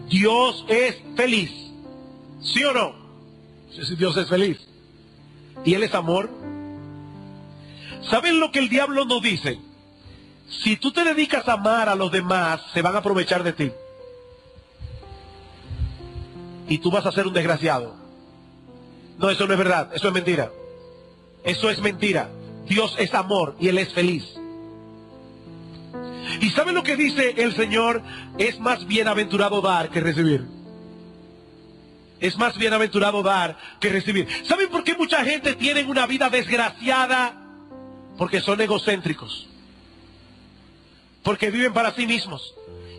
¿Dios es feliz? ¿Sí o no? Si Dios es feliz. ¿Y Él es amor? ¿Saben lo que el diablo nos dice? Si tú te dedicas a amar a los demás, se van a aprovechar de ti. Y tú vas a ser un desgraciado. No, eso no es verdad, eso es mentira. Eso es mentira. Dios es amor y Él es feliz. ¿Y saben lo que dice el Señor? Es más bienaventurado dar que recibir. Es más bienaventurado dar que recibir. ¿Saben por qué mucha gente tiene una vida desgraciada? Porque son egocéntricos. Porque viven para sí mismos.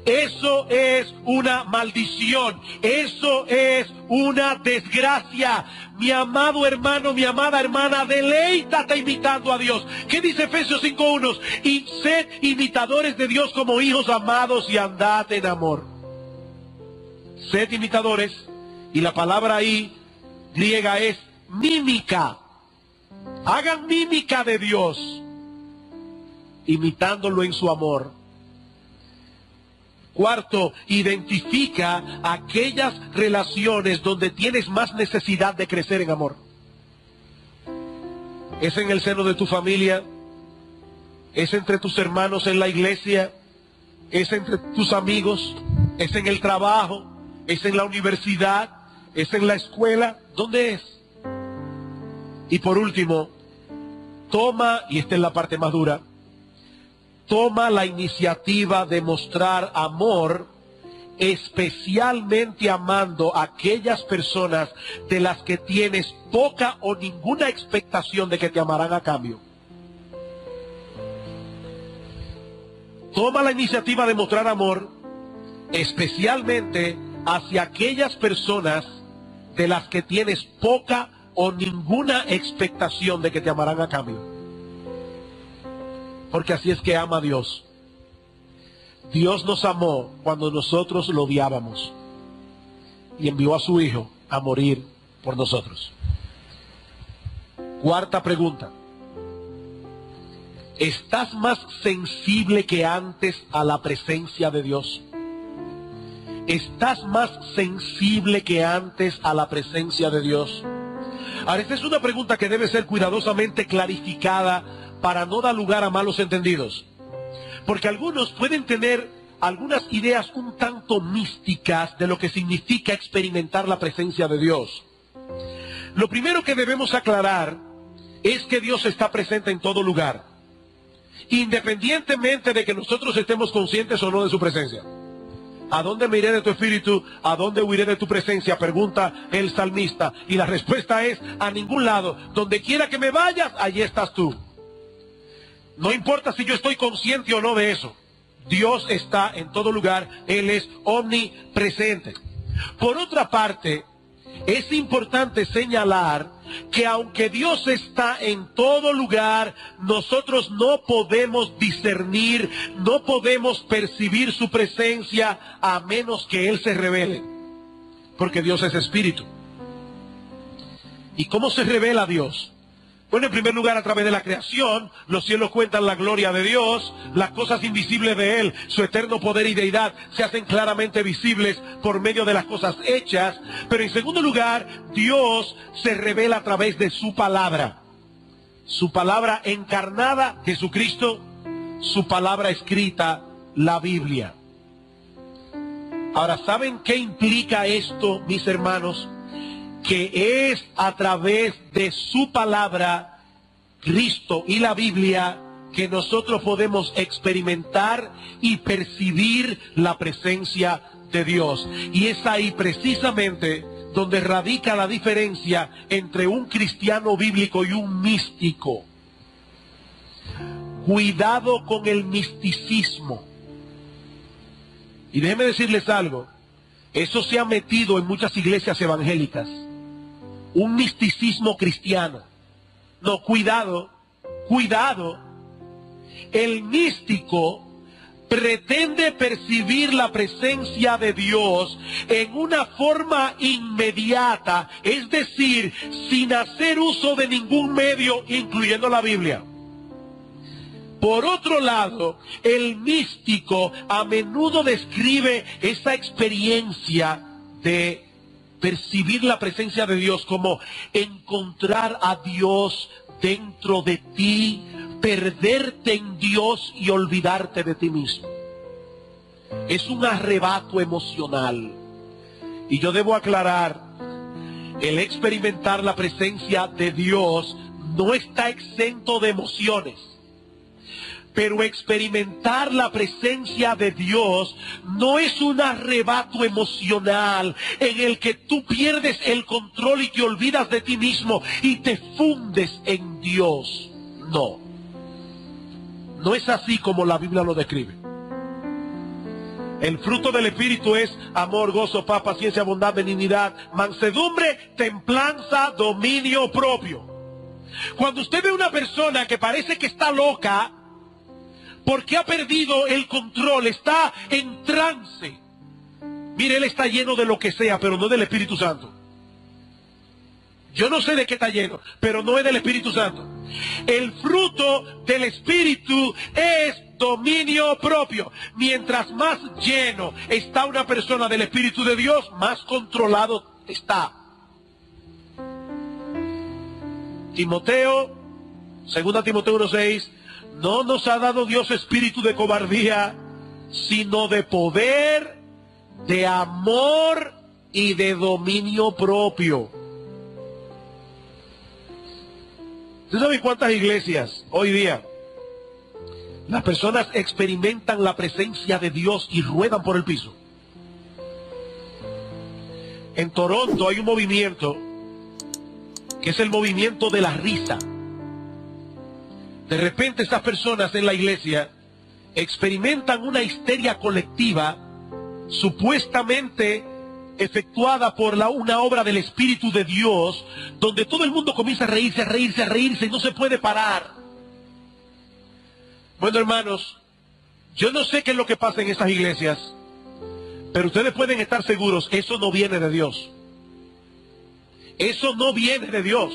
Eso es una maldición. Eso es una desgracia. Mi amado hermano, mi amada hermana, deleítate imitando a Dios. ¿Qué dice Efesios 5:1? Y sed imitadores de Dios como hijos amados y andad en amor. Sed imitadores. Y la palabra ahí griega es mímica. Hagan mímica de Dios, imitándolo en su amor. Cuarto, identifica aquellas relaciones donde tienes más necesidad de crecer en amor. ¿Es en el seno de tu familia? ¿Es entre tus hermanos en la iglesia? ¿Es entre tus amigos? ¿Es en el trabajo? ¿Es en la universidad? ¿Es en la escuela? ¿Dónde es? Y por último, toma, y esta es la parte más dura, toma la iniciativa de mostrar amor, especialmente amando a aquellas personas de las que tienes poca o ninguna expectación de que te amarán a cambio. Toma la iniciativa de mostrar amor, especialmente hacia aquellas personas de las que tienes poca o ninguna expectación de que te amarán a cambio. Porque así es que ama a Dios. Dios nos amó cuando nosotros lo odiábamos y envió a su Hijo a morir por nosotros. Cuarta pregunta. ¿Estás más sensible que antes a la presencia de Dios? ¿Estás más sensible que antes a la presencia de Dios? Ahora, esta es una pregunta que debe ser cuidadosamente clarificada para no dar lugar a malos entendidos. Porque algunos pueden tener algunas ideas un tanto místicas de lo que significa experimentar la presencia de Dios. Lo primero que debemos aclarar es que Dios está presente en todo lugar, independientemente de que nosotros estemos conscientes o no de su presencia. ¿A dónde me iré de tu espíritu? ¿A dónde huiré de tu presencia? Pregunta el salmista. Y la respuesta es: a ningún lado. Donde quiera que me vayas, allí estás tú. No importa si yo estoy consciente o no de eso. Dios está en todo lugar. Él es omnipresente. Por otra parte, es importante señalar que aunque Dios está en todo lugar, nosotros no podemos discernir, no podemos percibir su presencia a menos que Él se revele. Porque Dios es espíritu. ¿Y cómo se revela Dios? Bueno, en primer lugar, a través de la creación, los cielos cuentan la gloria de Dios, las cosas invisibles de Él, su eterno poder y deidad, se hacen claramente visibles por medio de las cosas hechas. Pero en segundo lugar, Dios se revela a través de su palabra encarnada, Jesucristo, su palabra escrita, la Biblia. Ahora, ¿saben qué implica esto, mis hermanos? Que es a través de su palabra, Cristo y la Biblia, que nosotros podemos experimentar y percibir la presencia de Dios. Y es ahí precisamente donde radica la diferencia entre un cristiano bíblico y un místico. Cuidado con el misticismo. Y déjenme decirles algo, eso se ha metido en muchas iglesias evangélicas. Un misticismo cristiano. No, cuidado, cuidado. El místico pretende percibir la presencia de Dios en una forma inmediata, es decir, sin hacer uso de ningún medio, incluyendo la Biblia. Por otro lado, el místico a menudo describe esa experiencia de percibir la presencia de Dios como encontrar a Dios dentro de ti, perderte en Dios y olvidarte de ti mismo. Es un arrebato emocional. Y yo debo aclarar, el experimentar la presencia de Dios no está exento de emociones. Pero experimentar la presencia de Dios no es un arrebato emocional en el que tú pierdes el control y te olvidas de ti mismo y te fundes en Dios. No. No es así como la Biblia lo describe. El fruto del Espíritu es amor, gozo, paz, paciencia, bondad, benignidad, mansedumbre, templanza, dominio propio. Cuando usted ve una persona que parece que está loca, porque ha perdido el control, está en trance. Mire, él está lleno de lo que sea, pero no del Espíritu Santo. Yo no sé de qué está lleno, pero no es del Espíritu Santo. El fruto del Espíritu es dominio propio. Mientras más lleno está una persona del Espíritu de Dios, más controlado está. Timoteo, 2 Timoteo 1:6, no nos ha dado Dios espíritu de cobardía, sino de poder, de amor y de dominio propio. ¿Ustedes saben cuántas iglesias hoy día las personas experimentan la presencia de Dios y ruedan por el piso? En Toronto hay un movimiento que es el movimiento de la risa. De repente estas personas en la iglesia experimentan una histeria colectiva supuestamente efectuada por una obra del Espíritu de Dios, donde todo el mundo comienza a reírse, a reírse, a reírse y no se puede parar. Bueno, hermanos, yo no sé qué es lo que pasa en estas iglesias, pero ustedes pueden estar seguros, eso no viene de Dios. Eso no viene de Dios.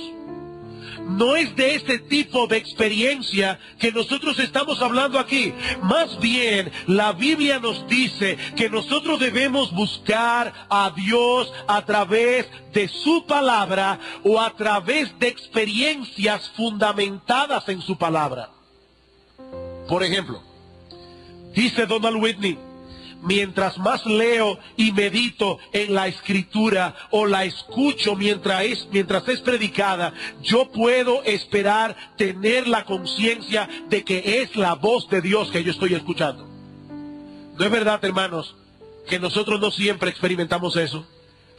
No es de ese tipo de experiencia que nosotros estamos hablando aquí. Más bien, la Biblia nos dice que nosotros debemos buscar a Dios a través de su palabra o a través de experiencias fundamentadas en su palabra. Por ejemplo, dice Donald Whitney, mientras más leo y medito en la escritura o la escucho mientras es predicada, yo puedo esperar tener la conciencia de que es la voz de Dios que yo estoy escuchando. ¿No es verdad, hermanos, que nosotros no siempre experimentamos eso?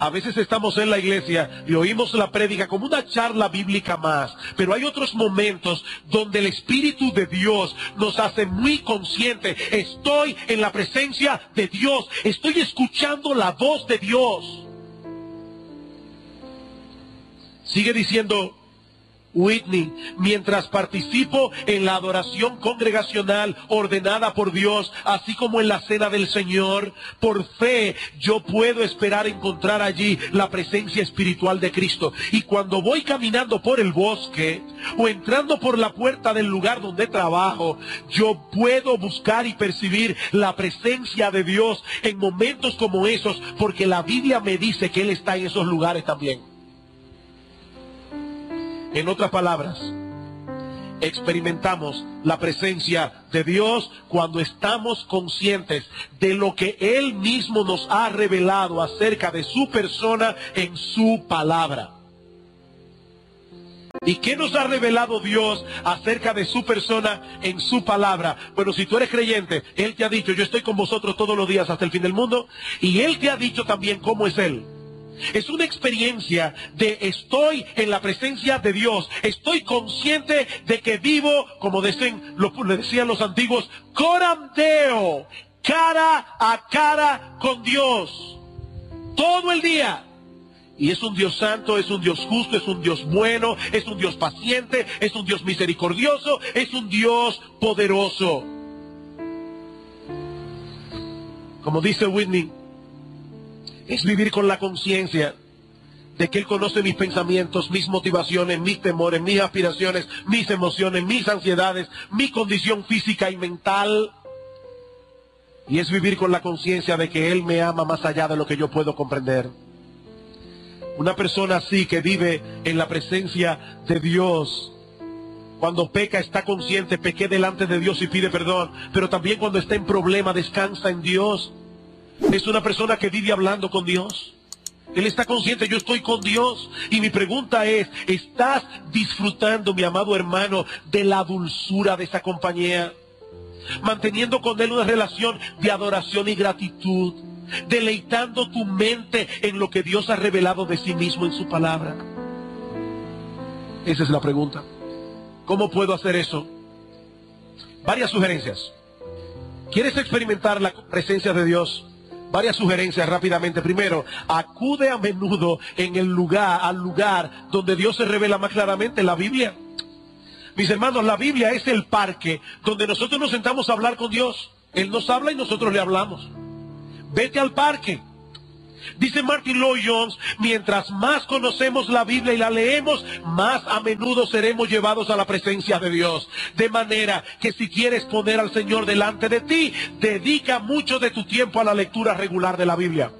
A veces estamos en la iglesia y oímos la prédica como una charla bíblica más, pero hay otros momentos donde el Espíritu de Dios nos hace muy conscientes. Estoy en la presencia de Dios, estoy escuchando la voz de Dios. Sigue diciendo Whitney: mientras participo en la adoración congregacional ordenada por Dios, así como en la cena del Señor, por fe yo puedo esperar encontrar allí la presencia espiritual de Cristo. Y cuando voy caminando por el bosque o entrando por la puerta del lugar donde trabajo, yo puedo buscar y percibir la presencia de Dios en momentos como esos, porque la Biblia me dice que Él está en esos lugares también. En otras palabras, experimentamos la presencia de Dios cuando estamos conscientes de lo que Él mismo nos ha revelado acerca de su persona en su palabra. ¿Y qué nos ha revelado Dios acerca de su persona en su palabra? Bueno, si tú eres creyente, Él te ha dicho: yo estoy con vosotros todos los días hasta el fin del mundo. Y Él te ha dicho también cómo es Él. Es una experiencia de estoy en la presencia de Dios. Estoy consciente de que vivo, como decían los antiguos, coram Deo, cara a cara con Dios. Todo el día. Y es un Dios santo, es un Dios justo, es un Dios bueno, es un Dios paciente, es un Dios misericordioso, es un Dios poderoso. Como dice Whitney, es vivir con la conciencia de que Él conoce mis pensamientos, mis motivaciones, mis temores, mis aspiraciones, mis emociones, mis ansiedades, mi condición física y mental. Y es vivir con la conciencia de que Él me ama más allá de lo que yo puedo comprender. Una persona así, que vive en la presencia de Dios, cuando peca está consciente: pequé delante de Dios, y pide perdón. Pero también cuando está en problema descansa en Dios. Es una persona que vive hablando con Dios. Él está consciente: yo estoy con Dios. Y mi pregunta es: ¿estás disfrutando, mi amado hermano, de la dulzura de esa compañía? Manteniendo con Él una relación de adoración y gratitud, deleitando tu mente en lo que Dios ha revelado de sí mismo en su palabra. Esa es la pregunta. ¿Cómo puedo hacer eso? Varias sugerencias. ¿Quieres experimentar la presencia de Dios? Varias sugerencias rápidamente. Primero, acude a menudo al lugar donde Dios se revela más claramente, la Biblia. Mis hermanos, la Biblia es el parque donde nosotros nos sentamos a hablar con Dios. Él nos habla y nosotros le hablamos. Vete al parque. Dice Martin Lloyd-Jones: mientras más conocemos la Biblia y la leemos, más a menudo seremos llevados a la presencia de Dios. De manera que si quieres poner al Señor delante de ti, dedica mucho de tu tiempo a la lectura regular de la Biblia.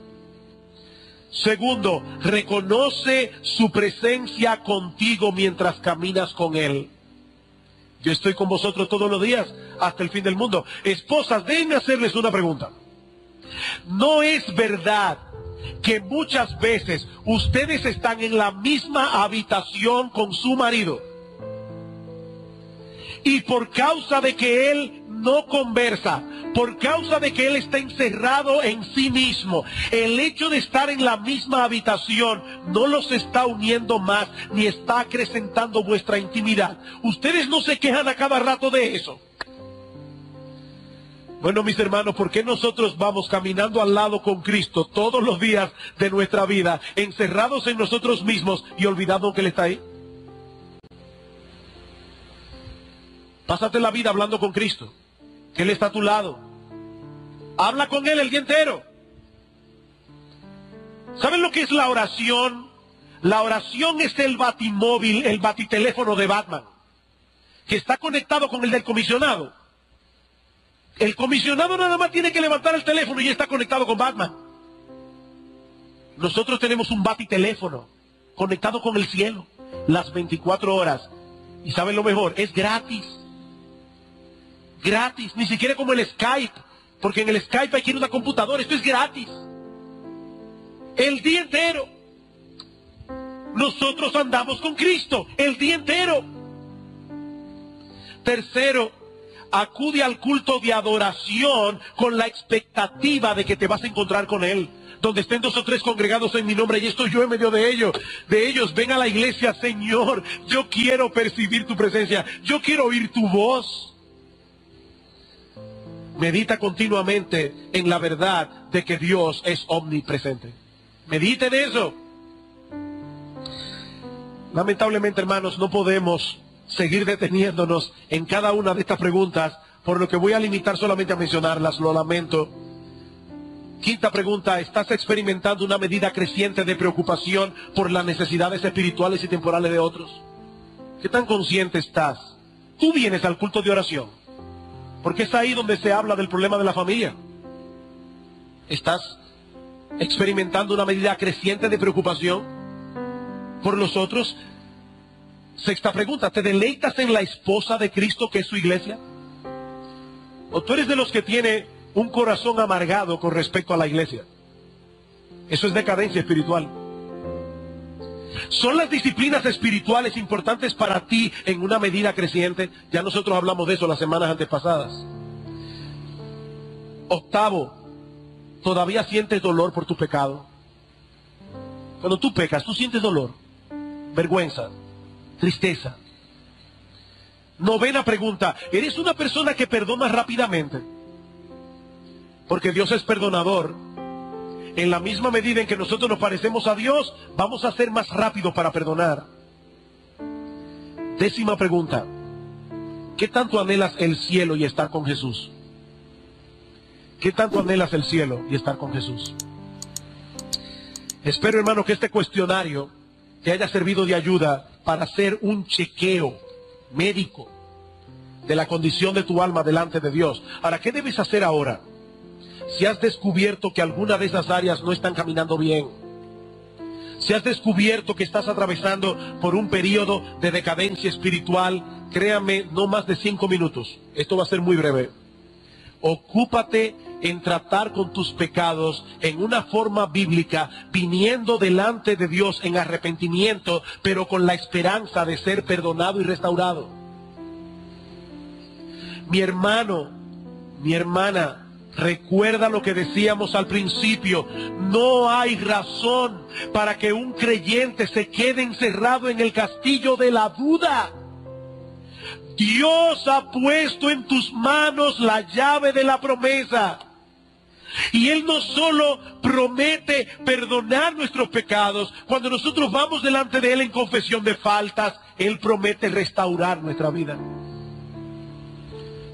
Segundo, reconoce su presencia contigo mientras caminas con Él. Yo estoy con vosotros todos los días hasta el fin del mundo. Esposas, déjenme hacerles una pregunta. ¿No es verdad que muchas veces ustedes están en la misma habitación con su marido, y por causa de que él no conversa, por causa de que él está encerrado en sí mismo, el hecho de estar en la misma habitación no los está uniendo más, ni está acrecentando vuestra intimidad? Ustedes no se quejan a cada rato de eso. Bueno, mis hermanos, ¿por qué nosotros vamos caminando al lado con Cristo todos los días de nuestra vida, encerrados en nosotros mismos y olvidando que Él está ahí? Pásate la vida hablando con Cristo, que Él está a tu lado. Habla con Él el día entero. ¿Saben lo que es la oración? La oración es el batimóvil, el batiteléfono de Batman, que está conectado con el del comisionado. El comisionado nada más tiene que levantar el teléfono y ya está conectado con Batman. Nosotros tenemos un batiteléfono conectado con el cielo las 24 horas. Y ¿saben lo mejor? Es gratis. Gratis, ni siquiera como el Skype, porque en el Skype hay que ir a una computadora. Esto es gratis. El día entero. Nosotros andamos con Cristo el día entero. Tercero, acude al culto de adoración con la expectativa de que te vas a encontrar con Él. Donde estén 2 o 3 congregados en mi nombre, y estoy yo en medio de ellos. De ellos, ven a la iglesia, Señor. Yo quiero percibir tu presencia. Yo quiero oír tu voz. Medita continuamente en la verdad de que Dios es omnipresente. Medita en eso. Lamentablemente, hermanos, no podemos seguir deteniéndonos en cada una de estas preguntas, por lo que voy a limitar solamente a mencionarlas, lo lamento. Quinta pregunta: ¿estás experimentando una medida creciente de preocupación por las necesidades espirituales y temporales de otros? ¿Qué tan consciente estás? Tú vienes al culto de oración, porque es ahí donde se habla del problema de la familia. ¿Estás experimentando una medida creciente de preocupación por los otros? Sexta pregunta: ¿te deleitas en la esposa de Cristo, que es su iglesia? ¿O tú eres de los que tiene un corazón amargado con respecto a la iglesia? Eso es decadencia espiritual. ¿Son las disciplinas espirituales importantes para ti en una medida creciente? Ya nosotros hablamos de eso las semanas antepasadas. Octavo: ¿todavía sientes dolor por tu pecado? Cuando tú pecas, tú sientes dolor, vergüenza, tristeza. Novena pregunta: ¿eres una persona que perdona rápidamente? Porque Dios es perdonador. En la misma medida en que nosotros nos parecemos a Dios, vamos a ser más rápidos para perdonar. Décima pregunta: ¿qué tanto anhelas el cielo y estar con Jesús? ¿Qué tanto anhelas el cielo y estar con Jesús? Espero, hermano, que este cuestionario te haya servido de ayuda para hacer un chequeo médico de la condición de tu alma delante de Dios. Ahora, ¿qué debes hacer ahora? Si has descubierto que alguna de esas áreas no están caminando bien, si has descubierto que estás atravesando por un periodo de decadencia espiritual, créame, no más de 5 minutos. Esto va a ser muy breve. Ocúpate en tratar con tus pecados en una forma bíblica, viniendo delante de Dios en arrepentimiento, pero con la esperanza de ser perdonado y restaurado. Mi hermano, mi hermana, recuerda lo que decíamos al principio: no hay razón para que un creyente se quede encerrado en el castillo de la duda. Dios ha puesto en tus manos la llave de la promesa. Y Él no solo promete perdonar nuestros pecados, cuando nosotros vamos delante de Él en confesión de faltas, Él promete restaurar nuestra vida.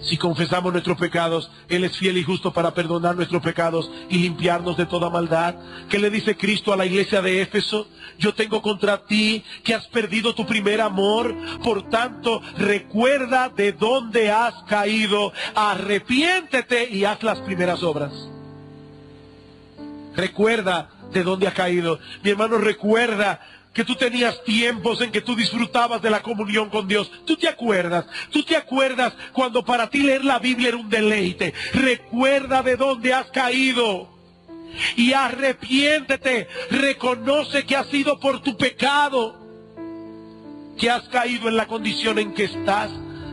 Si confesamos nuestros pecados, Él es fiel y justo para perdonar nuestros pecados y limpiarnos de toda maldad. ¿Qué le dice Cristo a la iglesia de Éfeso? Yo tengo contra ti que has perdido tu primer amor. Por tanto, recuerda de dónde has caído, arrepiéntete y haz las primeras obras. Recuerda de dónde has caído. Mi hermano, recuerda que tú tenías tiempos en que tú disfrutabas de la comunión con Dios. ¿Tú te acuerdas? ¿Tú te acuerdas cuando para ti leer la Biblia era un deleite? Recuerda de dónde has caído y arrepiéntete. Reconoce que ha sido por tu pecado que has caído en la condición en que estás.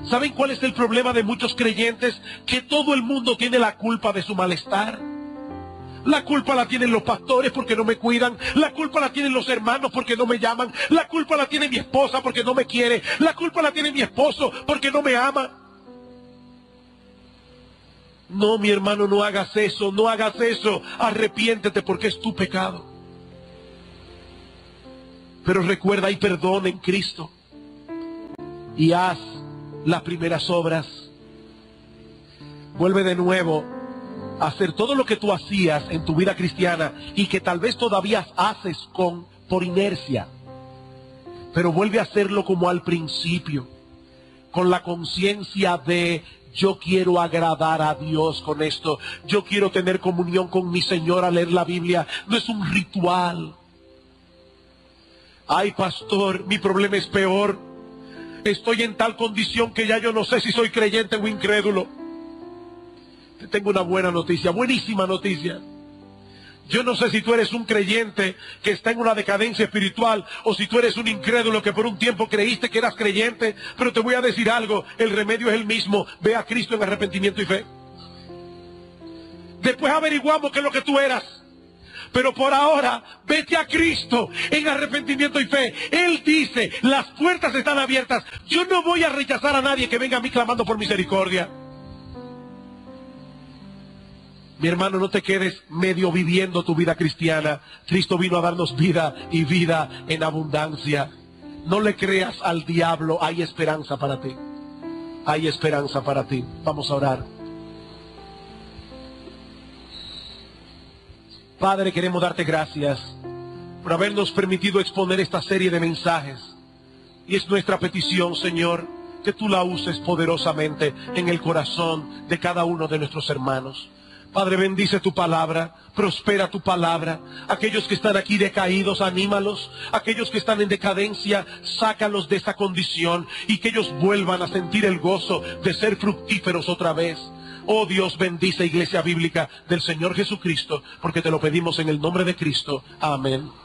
¿Saben cuál es el problema de muchos creyentes? Que todo el mundo tiene la culpa de su malestar. La culpa la tienen los pastores porque no me cuidan. La culpa la tienen los hermanos porque no me llaman. La culpa la tiene mi esposa porque no me quiere. La culpa la tiene mi esposo porque no me ama. No, mi hermano, no hagas eso, no hagas eso. Arrepiéntete porque es tu pecado. Pero recuerda, hay perdón en Cristo. Y haz las primeras obras. Vuelve de nuevo hacer todo lo que tú hacías en tu vida cristiana y que tal vez todavía haces por inercia, pero vuelve a hacerlo como al principio, con la conciencia de: yo quiero agradar a Dios con esto, yo quiero tener comunión con mi Señor al leer la Biblia. No es un ritual. Ay, pastor, mi problema es peor. Estoy en tal condición que ya yo no sé si soy creyente o incrédulo. Tengo una buena noticia, buenísima noticia. Yo no sé si tú eres un creyente que está en una decadencia espiritual, o si tú eres un incrédulo que por un tiempo creíste que eras creyente, pero te voy a decir algo: el remedio es el mismo. Ve a Cristo en arrepentimiento y fe. Después averiguamos qué es lo que tú eras. Pero por ahora, vete a Cristo en arrepentimiento y fe. Él dice, las puertas están abiertas. Yo no voy a rechazar a nadie que venga a mí clamando por misericordia. Mi hermano, no te quedes medio viviendo tu vida cristiana. Cristo vino a darnos vida y vida en abundancia. No le creas al diablo, hay esperanza para ti. Hay esperanza para ti. Vamos a orar. Padre, queremos darte gracias por habernos permitido exponer esta serie de mensajes. Y es nuestra petición, Señor, que tú la uses poderosamente en el corazón de cada uno de nuestros hermanos. Padre, bendice tu palabra, prospera tu palabra. Aquellos que están aquí decaídos, anímalos. Aquellos que están en decadencia, sácalos de esa condición y que ellos vuelvan a sentir el gozo de ser fructíferos otra vez. Oh Dios, bendice Iglesia Bíblica del Señor Jesucristo, porque te lo pedimos en el nombre de Cristo. Amén.